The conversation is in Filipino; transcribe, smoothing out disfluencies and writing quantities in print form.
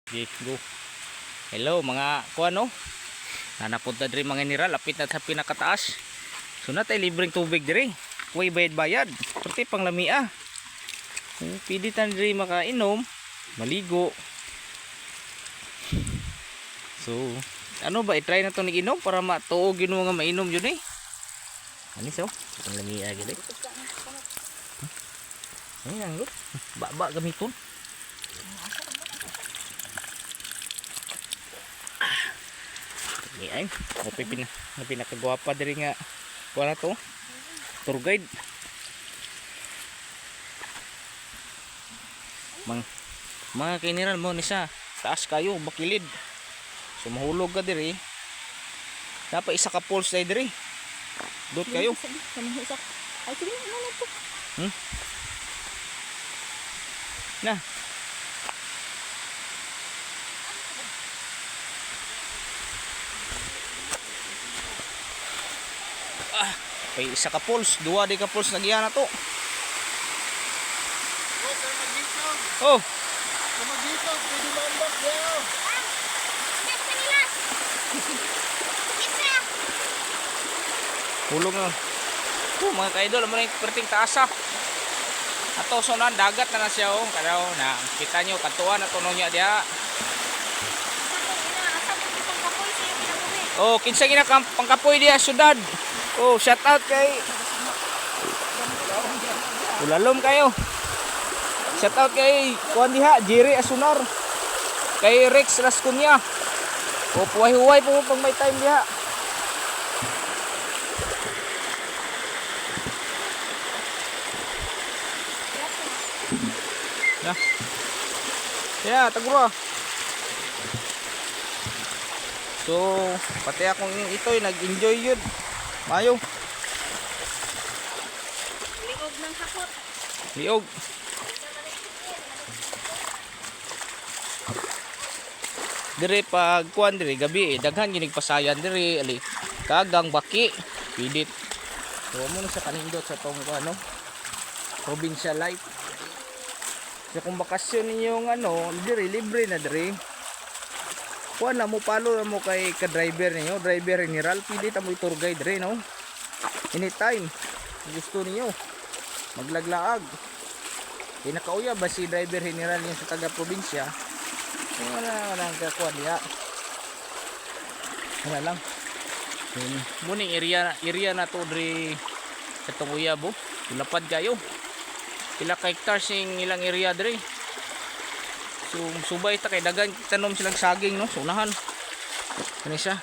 Okay, go. Hello mga kuano. Nanapunta diri mga mineral, lapit na sa pinakataas. So natay libreng tubig diri. Way bayad-bayad. Perti pang lamia. Pwede tan diri makainom, maligo. So, ano ba i-try na to ni inom para matuog yun nga mainom yun eh. Ani so? Ang lamia gid. Ayan lo. Baba gamiton. Ay, pinakagwapa diri nga wala to tour guide. Mga kiniral mo ni sa taas kayo bakilid, so mahulog ka diri. Dapat isa ka pulse ay diri dot kayo. Ay sige na to. Na kay isa ka pulse, duwa di ka pulse nagya na to. Oh, Dito, pwede maambak daw. hulog na. Mga ka-idol, mo na yung perting taasa. Ato sunan dagat na siya oh. Kaya na kita nyo katuan na tuno niya dia. Oh, kinsa gina pangkapoy dia syudad. Oh, shout out kay Ulalom kayo. Shout out kay kuan diha, Jerry Asunar. Kay Rex Lascunya. Oh, puhay-huway po pag may time diha. Ya. Ya, tagura. So, pati akong ito'y nag-enjoy yun. Mayo. Liog ng hakot. Liog. Dire pag kuan dire gabi daghan ginig pasayan dire ali kagang baki pidit. So mo na sa kanindot sa tong ano provincial life. So kung bakasyon ninyong ano dire libre na dire. Kuan na mo palo na mo kay ka driver niyo, driver general pili ta mo tour guide dire no. Anytime gusto niyo maglaglaag. Pinakauya ba si driver general niyo sa taga probinsya? Wala lang kakuha diya. Wala lang. Muning area na to diri katong uyab oh. Lapad kayo. Pila ka hectares sing ilang area diri. So subay ta kay dagan tanom silang saging no. So unahan. Kani siya.